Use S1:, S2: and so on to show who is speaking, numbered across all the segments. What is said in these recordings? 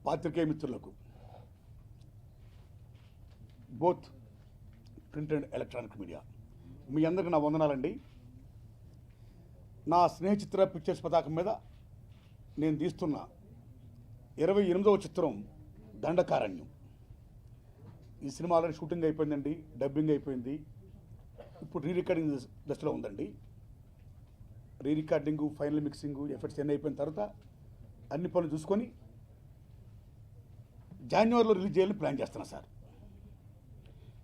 S1: పాత్రికేయ మిత్రులకు both print and electronic media మీ అందరికీ నా వందనాలండి. నా స్నేహచిత్ర పిక్చర్స్ పతాకం మీద నేను తీస్తున్న 28వ చిత్రం దండకారణ్యం. ఈ సినిమా ఆల్రెడీ షూటింగ్ అయిపోయిందండి, డబ్బింగ్ అయిపోయింది, ఇప్పుడు రీ రికార్డింగ్ దశలో ఉందండి. రీ రికార్డింగు, ఫైనల్ మిక్సింగు, ఎఫెక్ట్స్ అన్నీ అయిపోయిన తర్వాత అన్ని పనులు చూసుకొని జనవరిలో రిలీజ్ చేయాలని ప్లాన్ చేస్తున్నా సార్.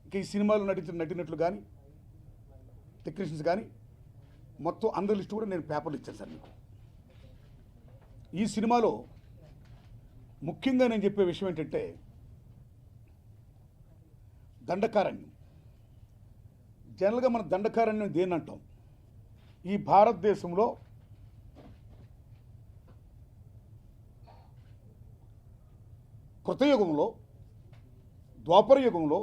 S1: ఇంకా ఈ సినిమాలో నటినట్లు కానీ టెక్నీషియన్స్ కానీ మొత్తం అందరి లిస్టు కూడా నేను పేపర్లు ఇచ్చాను సార్ మీకు. ఈ సినిమాలో ముఖ్యంగా నేను చెప్పే విషయం ఏంటంటే దండకారణ్యం. జనరల్గా మన దండకారణ్యం దేన్ని అంటాం? ఈ భారతదేశంలో కృతయుగంలో, ద్వాపర యుగంలో,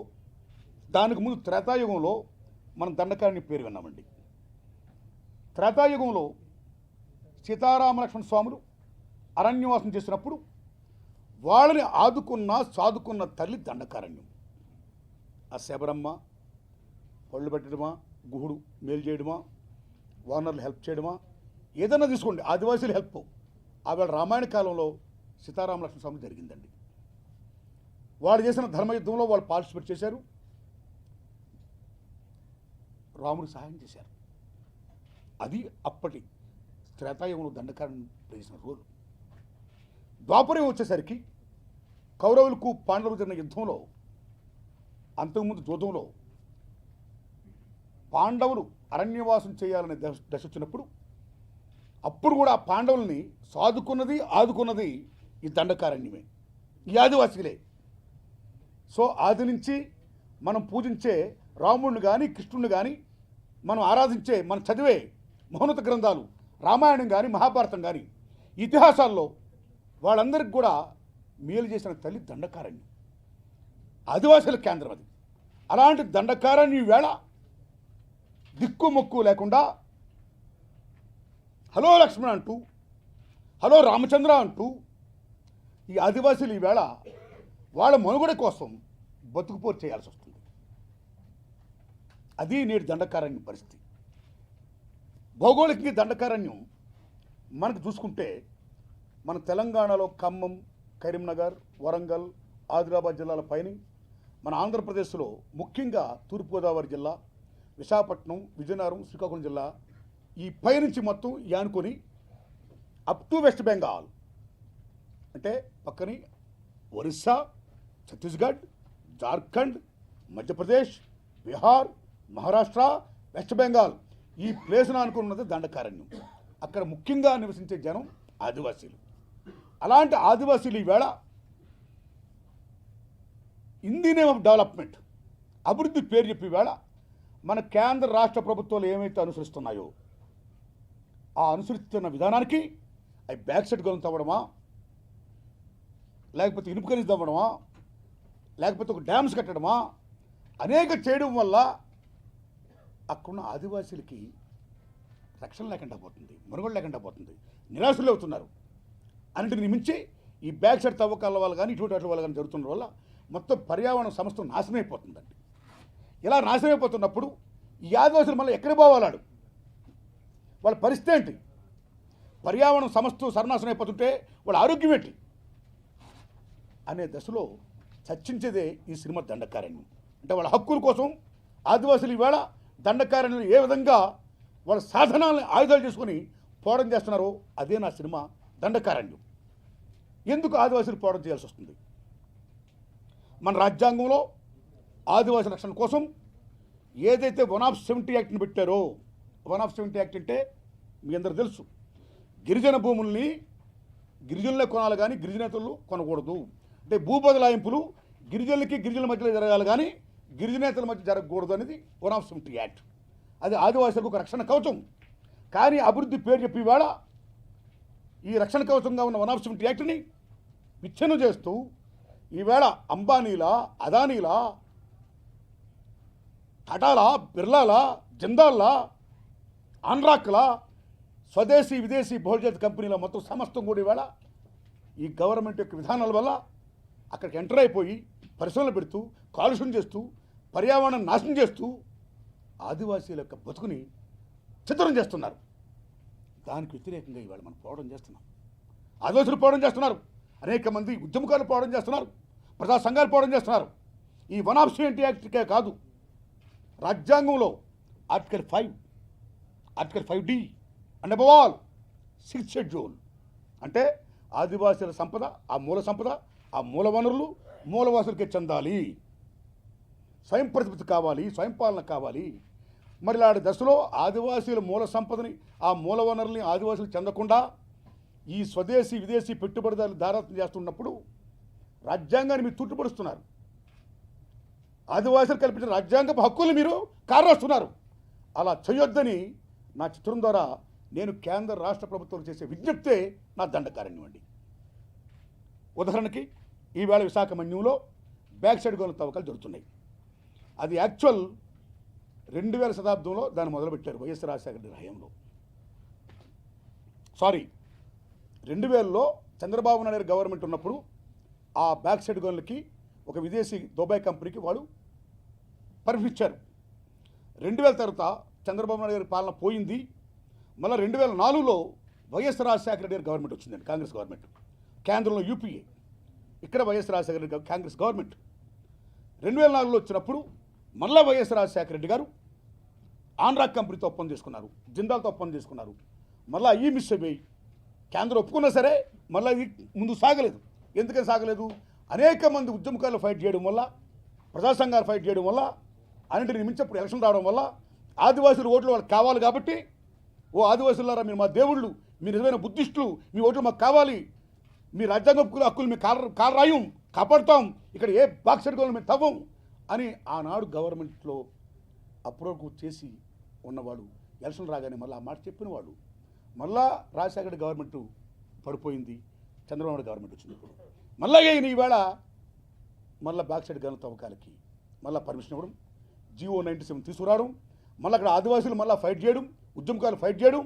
S1: దానికి ముందు త్రేతాయుగంలో మనం దండకారణ్యం పేరు విన్నామండి. త్రేతాయుగంలో సీతారామ లక్ష్మణ స్వాములు అరణ్యవాసం చేసినప్పుడు వాళ్ళని సాదుకున్న తల్లి దండకారణ్యం. ఆ శబరమ్మ పళ్ళు పెట్టడమా, గుహుడు మేలు చేయడమా, వానర్లు హెల్ప్ చేయడమా, ఏదైనా తీసుకోండి, ఆదివాసీల హెల్ప్ ఆవేళ రామాయణ కాలంలో సీతారామ లక్ష్మణ స్వామి జరిగిందండి. వాళ్ళు చేసిన ధర్మయుద్ధంలో వాళ్ళు పార్టిసిపేట్ చేశారు, రాముడికి సహాయం చేశారు. అది అప్పటి త్రేతాయుగంలో దండకారణ్యం చేసిన రోల్. ద్వాపరం వచ్చేసరికి కౌరవులకు పాండవులకు జరిగిన యుద్ధంలో, అంతకుముందు జూదంలో పాండవులు అరణ్యవాసం చేయాలనే దశ వచ్చినప్పుడు అప్పుడు కూడా ఆ పాండవుల్ని సాదుకున్నది, ఆదుకున్నది ఈ దండకారణ్యమే, ఈ ఆదివాసీలే. సో ఆది నుంచి మనం పూజించే రాముడిని కానీ కృష్ణుడిని కానీ మనం ఆరాధించే, మనం చదివే మహోన్నత గ్రంథాలు రామాయణం కానీ మహాభారతం కానీ ఇతిహాసాల్లో వాళ్ళందరికీ కూడా మేలు చేసిన తల్లి దండకారణ్యం, ఆదివాసీల కేంద్రం అది. అలాంటి దండకారణ్యం వేళ దిక్కు మొక్కు లేకుండా హలో లక్ష్మణ అంటూ, హలో రామచంద్ర అంటూ ఈ ఆదివాసీలు ఈవేళ వాళ్ళ మనుగడ కోసం బతుకుపోరు చేయాల్సి వస్తుంది. అది నేటి దండకారణ్యం పరిస్థితి. భౌగోళికంగా దండకారణ్యం మనకు చూసుకుంటే మన తెలంగాణలో ఖమ్మం, కరీంనగర్, వరంగల్, ఆదిలాబాద్ జిల్లాల పైన, మన ఆంధ్రప్రదేశ్లో ముఖ్యంగా తూర్పుగోదావరి జిల్లా, విశాఖపట్నం, విజయనగరం, శ్రీకాకుళం జిల్లా, ఈ పైనుంచి మొత్తం యానుకొని అప్ టు వెస్ట్ బెంగాల్, అంటే పక్కని ఒరిస్సా, ఛత్తీస్గఢ్, జార్ఖండ్, మధ్యప్రదేశ్, బీహార్, మహారాష్ట్ర, వెస్ట్ బెంగాల్, ఈ ప్లేస్ను అనుకున్నది దండకారణ్యం. అక్కడ ముఖ్యంగా నివసించే జనం ఆదివాసీలు. అలాంటి ఆదివాసీలు ఈవేళ in the name of development, అభివృద్ధి పేరు చెప్పి వేళ మన కేంద్ర రాష్ట్ర ప్రభుత్వాలు ఏమైతే అనుసరిస్తున్నాయో ఆ అనుసరిస్తున్న విధానానికి అవి బ్యాక్ సెట్ గొలుసు తవ్వడమా, లేకపోతే ఇనుప ఖనిజం తవ్వడమా, లేకపోతే ఒక డ్యామ్స్ కట్టడమా, అనేక చేయడం వల్ల అక్కడున్న ఆదివాసీలకి రక్షణ లేకుండా పోతుంది, మనుగడ లేకుండా పోతుంది, నిరాశలు అవుతున్నారు. అన్నింటిని మించి ఈ బ్యాక్ సైడ్ తవ్వకాల వల్ల కానీ ఇటువంటి వాటి వల్ల కానీ జరుగుతున్న వల్ల మొత్తం పర్యావరణ సంస్థ నాశనం అయిపోతుందండి. ఇలా నాశనం అయిపోతున్నప్పుడు ఈ ఆదివాసులు మళ్ళీ ఎక్కడ పోవాలాడు? వాళ్ళ పరిస్థితి ఏంటి? పర్యావరణం సంస్థ సర్వనాశనం అయిపోతుంటే వాళ్ళ ఆరోగ్యం ఏంటి అనే దశలో చర్చించేదే ఈ సినిమా దండకారణ్యం. అంటే వాళ్ళ హక్కుల కోసం ఆదివాసులు ఈవేళ దండకారణ్యం ఏ విధంగా వాళ్ళ సాధనాలను ఆయుధాలు చేసుకొని పోరాటం చేస్తున్నారో అదే నా సినిమా దండకారణ్యం. ఎందుకు ఆదివాసులు పోరాటం చేయాల్సి వస్తుంది? మన రాజ్యాంగంలో ఆదివాసీ రక్షణ కోసం ఏదైతే 170 యాక్ట్ని పెట్టారో, 170 యాక్ట్ అంటే మీ అందరూ తెలుసు, గిరిజన భూముల్ని గిరిజనులే కొనాలి కానీ గిరిజనేతలు కొనకూడదు. అంటే భూ బదలాయింపులు గిరిజనులకి గిరిజనుల మధ్యలో జరగాలి కానీ గిరిజనేతల మధ్య జరగకూడదు అనేది 170 యాక్ట్. అది ఆదివాసులకు ఒక రక్షణ కవచం. కానీ అభివృద్ధి పేరు చెప్పి వేళ ఈ రక్షణ కవచంగా ఉన్న 170 యాక్ట్ని విచ్ఛిన్నం చేస్తూ ఈవేళ అంబానీలా, అదానీలా, టాటాలా, బిర్లాలా, జిందాల్లా, ఆన్రాక్లా స్వదేశీ విదేశీ బహుళజాతి కంపెనీల మొత్తం సమస్తం కూడా ఇవాళ ఈ గవర్నమెంట్ యొక్క విధానాల వల్ల అక్కడికి ఎంటర్ అయిపోయి పరిశ్రమలు పెడుతూ కాలుష్యం చేస్తూ పర్యావరణం నాశనం చేస్తూ ఆదివాసీల యొక్క బతుకుని చిత్రం చేస్తున్నారు. దానికి వ్యతిరేకంగా ఇవాళ మనం పోవడం చేస్తున్నాం. ఆదివాసులు పోవడం చేస్తున్నారు, అనేక మంది ఉద్యమకారులు పోవడం చేస్తున్నారు, ప్రజా సంఘాలు పోవడం చేస్తున్నారు. ఈ 170 యాక్ట్కే కాదు, రాజ్యాంగంలో article 5D and above all 6th schedule అంటే ఆదివాసీల సంపద, ఆ మూల వనరులు మూలవాసులకే చెందాలి, స్వయం ప్రతిపత్తి కావాలి, స్వయం పాలన కావాలి. మరి ఇలాంటి దశలో ఆదివాసీల మూల సంపదని, ఆ మూల వనరుల్ని ఆదివాసులు చెందకుండా ఈ స్వదేశీ విదేశీ పెట్టుబడిదారులు దారాత్వం చేస్తున్నప్పుడు రాజ్యాంగాన్ని మీరు తుట్టుపడుస్తున్నారు. ఆదివాసులు కల్పించిన రాజ్యాంగపు హక్కులు మీరు కారరాస్తున్నారు. అలా చేయొద్దని నా చిత్రం ద్వారా నేను కేంద్ర రాష్ట్ర ప్రభుత్వాలు చేసే విజ్ఞప్తే నా దండకారణ్యం అండి. ఉదాహరణకి ఈవేళ విశాఖ మన్యంలో బ్యాక్ సైడ్ గోల తవ్వకాలు జరుగుతున్నాయి. అది యాక్చువల్ 2000 శతాబ్దంలో దాన్ని మొదలుపెట్టారు వైఎస్ రాజశేఖర రెడ్డి హయాంలో. 2000లో చంద్రబాబు నాయుడు గవర్నమెంట్ ఉన్నప్పుడు ఆ బ్యాక్ సైడ్ గోన్లకి ఒక విదేశీ దుబాయ్ కంపెనీకి వాళ్ళు పర్మిషన్ ఇచ్చారు. 2000 తర్వాత చంద్రబాబు నాయుడు గారి పాలన పోయింది. మళ్ళీ 2004లో వైఎస్ రాజశేఖర రెడ్డి గారి గవర్నమెంట్ వచ్చిందండి, కాంగ్రెస్ గవర్నమెంట్. కేంద్రంలో యూపీఏ, ఇక్కడ వైఎస్ రాజశేఖర రెడ్డి కాంగ్రెస్ గవర్నమెంట్. 2004లో వచ్చినప్పుడు మళ్ళా వైఎస్ రాజశేఖర రెడ్డి గారు ఆంధ్రా కంపెనీతో ఒప్పందం చేసుకున్నారు, జిందాల్తో ఒప్పందం చేసుకున్నారు. మళ్ళీ ఈ మిస్ అయిపోయి కేంద్రం ఒప్పుకున్నా సరే మళ్ళీ ఇది ముందు సాగలేదు. ఎందుకని సాగలేదు? అనేక మంది ఉద్యమకారులు ఫైట్ చేయడం వల్ల, ప్రజా సంఘాలు ఫైట్ చేయడం వల్ల, అన్నింటిని మించినప్పుడు ఎలక్షన్ రావడం వల్ల ఆదివాసులు ఓట్లు వాళ్ళకి కావాలి కాబట్టి, ఓ ఆదివాసులారా మీరు మా దేవుళ్ళు, మీ నిజమైన బుద్ధిస్టులు, మీ ఓట్లు మాకు కావాలి, మీ రాజ్యాంగ హక్కులు మీ కాలరాయం కాపాడుతాం, ఇక్కడ ఏ బాక్సెడ్ గోళ్ళు మేము తవ్వం అని ఆనాడు గవర్నమెంట్లో అప్రూవ్ చేసి ఉన్నవాడు ఎలక్షన్ రాగానే మళ్ళీ ఆ మాట చెప్పిన వాడు. మళ్ళా రాజశేఖర గవర్నమెంట్ పడిపోయింది, చంద్రబాబు గవర్నమెంట్ వచ్చింది. ఇప్పుడు మళ్ళీ ఈయన ఈవేళ మళ్ళీ బాక్సైడ్ గనుల తవ్వకాలకి మళ్ళీ పర్మిషన్ ఇవ్వడం, GO 97 తీసుకురావడం, మళ్ళీ అక్కడ ఆదివాసులు మళ్ళీ ఫైట్ చేయడం, ఉద్యమకారులు ఫైట్ చేయడం,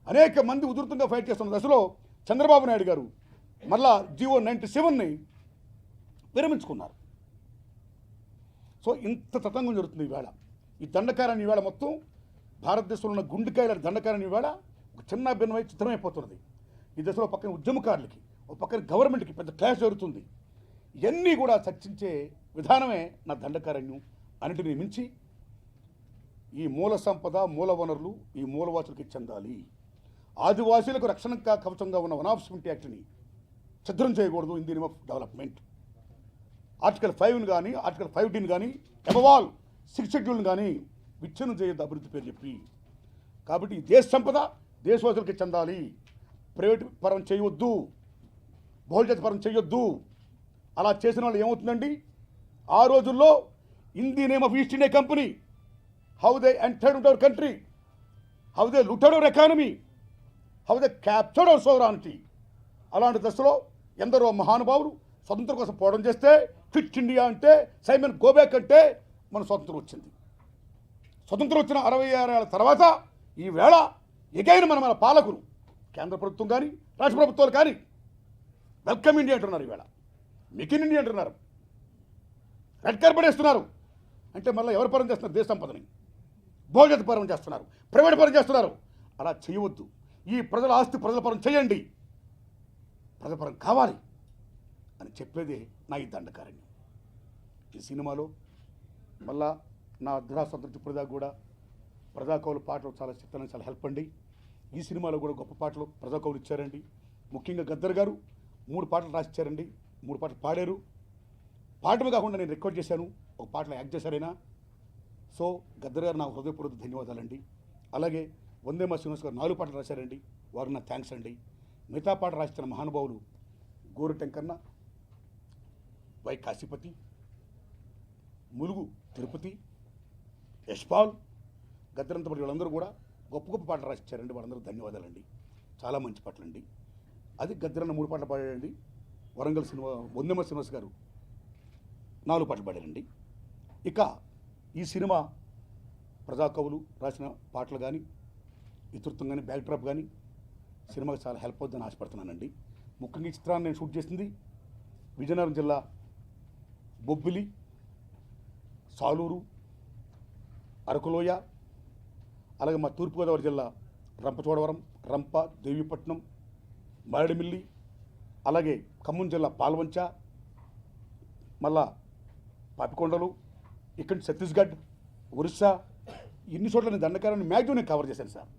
S1: అనేక మంది ఉధృతంగా ఫైట్ చేస్తున్న దశలో చంద్రబాబు నాయుడు గారు మళ్ళా GO 97ని విరమించుకున్నారు. సో ఇంత తతంగం జరుగుతుంది ఈవేళ. ఈ దండకారాన్ని ఈవేళ మొత్తం భారతదేశంలో ఉన్న గుండెకాయల దండకారాన్ని ఈవేళ ఒక చిన్న భిన్నమై చిత్రమైపోతున్నది. ఈ దశలో పక్కన ఉద్యమకారులకి, ఒక పక్కన గవర్నమెంట్కి పెద్ద క్లాష్ జరుగుతుంది. ఇవన్నీ కూడా చర్చించే విధానమే నా దండకారణ్యం. అన్నింటినీ మించి ఈ మూల సంపద, మూల వనరులు ఈ మూలవాసులకి చెందాలి. ఆదివాసీలకు రక్షణ కవచంగా ఉన్న 170 యాక్ట్ని ఛిద్రం చేయకూడదు in the name of development. Article 5ని కానీ, ఆర్టికల్ 5Dని కానీ, అబవ్ ఆల్ 6th షెడ్యూల్ని కానీ విచ్ఛిన్నం చేయొద్దు అభివృద్ధి పేరు చెప్పి. కాబట్టి ఈ దేశ సంపద దేశవాసులకి చెందాలి, ప్రైవేట్ పరం చేయవద్దు, బహుళజాతి పరం చేయొద్దు. అలా చేసిన వాళ్ళు ఏమవుతుందండి? ఆ రోజుల్లో in the name of east India company how they entered into our country, how they looted our economy, how they captured our sovereignty. అలాంటి దశలో ఎందరో మహానుభావులు స్వతంత్రం కోసం పోవడం చేస్తే, క్విట్ ఇండియా అంటే, సైమన్ గోబ్యాక్ అంటే మన స్వతంత్రం వచ్చింది. స్వతంత్రం వచ్చిన 66 ఏళ్ళ తర్వాత ఈవేళ ఎగైన మన పాలకులు కేంద్ర ప్రభుత్వం కానీ రాష్ట్ర ప్రభుత్వాలు కానీ వెల్కమ్ ఇండియా అంటున్నారు, ఈవేళ మేక్ ఇన్ ఇండియా అంటున్నారు, రెడ్ కార్పెట్ వేస్తున్నారు. అంటే మళ్ళీ ఎవరి పరం చేస్తున్నారు? దేశ సంపదని బహుళజాతి పరం చేస్తున్నారు, ప్రైవేట్ పరం చేస్తున్నారు. అలా చేయవద్దు. ఈ ప్రజల ఆస్తి ప్రజల పరం చేయండి, ప్రజల పరం కావాలి అని చెప్పేదే నా ఈ దండకారణ్యం. ఈ సినిమాలో మళ్ళా నా అర్ధరాస్వాతంత్రం ఇప్పటిదాకా కూడా ప్రజాకవుల పాటలు చాలా చిత్రానికి చాలా హెల్ప్ అండి. ఈ సినిమాలో కూడా గొప్ప పాటలు ప్రజాకవులు ఇచ్చారండి. ముఖ్యంగా గద్దర్ గారు 3 పాటలు రాసిచ్చారండి, 3 పాటలు పాడారు. పాడటమే కాకుండా నేను రికార్డ్ చేశాను, ఒక పాటలో యాక్ట్ చేశారైనా. సో గద్దర్ గారు నా హృదయపూర్వక ధన్యవాదాలండి. అలాగే వందేమా శ్రీనివాస్ గారు 4 పాటలు రాశారండి, వారు నా థ్యాంక్స్ అండి. మిగతా పాట రాసిన మహానుభావులు గోరు టెంకన్న, వై కాశీపతి, ములుగు తిరుపతి, యశ్పాల్, గద్దరంతపడి వాళ్ళందరూ కూడా గొప్ప గొప్ప పాటలు రాసిచ్చారండి. వాళ్ళందరూ ధన్యవాదాలండి. చాలా మంచి పాటలండి. అది గద్దరన్న 3 పాటలు పాడారండి. వరంగల్ వందేమ శ్రీనివాస్ గారు 4 పాటలు పాడారండి. ఇక ఈ సినిమా ప్రజాకవులు రాసిన పాటలు కానీ, ఇతృత్వం కానీ బ్యాక్డ్రాప్ కానీ సినిమాకి చాలా హెల్ప్ అవుతుందని ఆశపడుతున్నానండి. ముఖ్యంగా ఈ చిత్రాన్ని నేను షూట్ చేసింది విజయనగరం జిల్లా బొబ్బిలి, సాలూరు, అరకులోయ, అలాగే మా తూర్పుగోదావరి జిల్లా రంపచోడవరం, రంప, దేవీపట్నం, మారేడుమిల్లి, అలాగే ఖమ్మం జిల్లా పాల్వంచ, మళ్ళా పాపికొండలు, ఇక్కడి నుంచి ఛత్తీస్గఢ్, ఒరిస్సా, ఇన్ని చోట్ల నేను దండకారాన్ని మ్యాక్సిమం నేను కవర్ చేశాను సార్.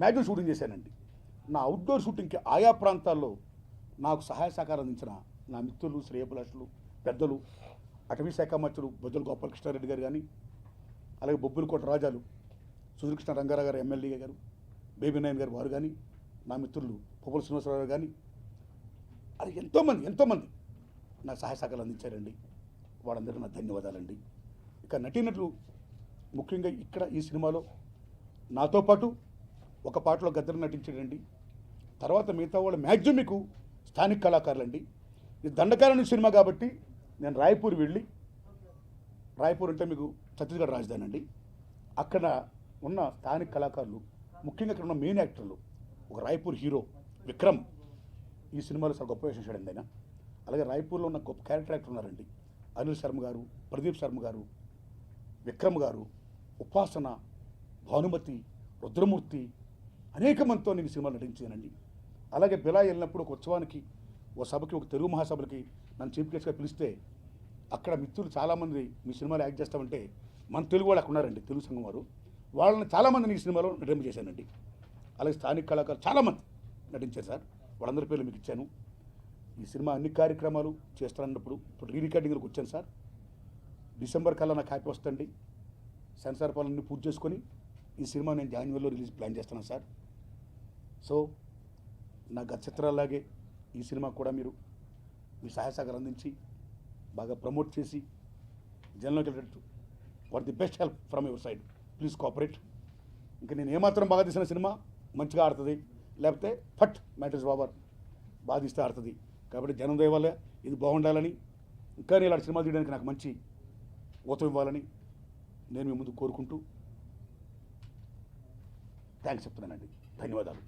S1: మ్యాక్సిమం షూటింగ్ చేశానండి. నా అవుట్డోర్ షూటింగ్కి ఆయా ప్రాంతాల్లో నాకు సహాయ సహకారం అందించిన నా మిత్రులు, శ్రేయభిలాషులు, పెద్దలు, అటవీ శాఖ మంత్రులు బొజ్జల గోపాలకృష్ణారెడ్డి గారు కానీ, అలాగే బొబ్బిలికోట రాజాలు సుధీరకృష్ణ రంగారావు గారు ఎమ్మెల్యే గారు, బేబీ నాయన్ గారు వారు కానీ, నా మిత్రులు పువ్వుల శ్రీనివాసరావు గారు కానీ, అది ఎంతోమంది నాకు సహాయ సహకారాలు అందించారండి. వాళ్ళందరికీ నా ధన్యవాదాలండి. ఇక నటీనటులు ముఖ్యంగా ఇక్కడ ఈ సినిమాలో నాతో పాటు ఒక పాటలో గద్దరు నటించాడండి. తర్వాత మిగతా వాళ్ళు మ్యాక్సిమం మీకు స్థానిక కళాకారులండి. ఇది దండకారణ్యం సినిమా కాబట్టి నేను రాయ్పూర్ వెళ్ళి, రాయ్పూర్ అంటే మీకు ఛత్తీస్గఢ్ రాజధాని అండి, అక్కడ ఉన్న స్థానిక కళాకారులు, ముఖ్యంగా ఇక్కడ ఉన్న మెయిన్ యాక్టర్లు, ఒక రాయ్పూర్ హీరో విక్రమ్ ఈ సినిమాలో చాలా గొప్ప వేషం చేయడం ఆయన. అలాగే రాయ్పూర్లో ఉన్న గొప్ప క్యారెక్టర్ యాక్టర్ ఉన్నారండి, అనిల్ శర్మ గారు, ప్రదీప్ శర్మ గారు, విక్రమ్ గారు, ఉపాసన, భానుమతి, రుద్రమూర్తి, అనేక మందితో నేను సినిమాలు నటించానండి. అలాగే బిలా వెళ్ళినప్పుడు ఒక ఉత్సవానికి, ఓ సభకి, ఒక తెలుగు మహాసభలకి నన్ను చీఫ్ గెస్ట్గా పిలిస్తే అక్కడ మిత్రులు చాలామంది మీ సినిమాలో యాక్ట్ చేస్తామంటే మన తెలుగు వాళ్ళు అక్కడ ఉన్నారండి, తెలుగు సంఘం వారు, వాళ్ళని చాలామందిని ఈ సినిమాలో నటింప చేశానండి. అలాగే స్థానిక కళాకారులు చాలామంది నటించారు సార్. వాళ్ళందరి పేర్లు మీకు ఇచ్చాను. ఈ సినిమా అన్ని కార్యక్రమాలు చేస్తానన్నప్పుడు ఇప్పుడు రీ రికార్డింగ్కి వచ్చాను సార్. డిసెంబర్ కల్లా నాకు హ్యాపీ వస్తుంది. సెన్సార్ పనులన్నీ పూర్తి చేసుకొని ఈ సినిమా నేను జాన్యువరిలో రిలీజ్ ప్లాన్ చేస్తున్నాను సార్. సో నా గత చిత్రాలాగే ఈ సినిమా కూడా మీరు మీ సహాయ సహకారం అందించి బాగా ప్రమోట్ చేసి జనంలోకి వెళ్ళేటట్టు what the best help from your side, please cooperate. ఇంకా నేను ఏమాత్రం బాగా తీసిన సినిమా మంచిగా ఆడుతుంది, లేకపోతే ఫట్ మ్యాటర్స్ ఓవర్, బాగా తీస్తే ఆడుతుంది. కాబట్టి జనం దయవల్ల ఇది బాగుండాలని, ఇంకా నేను ఇలాంటి సినిమాలు తీయడానికి నాకు మంచి ఊతం ఇవ్వాలని నేను మీ ముందు కోరుకుంటూ థ్యాంక్స్ చెప్తున్నానండి. ధన్యవాదాలు.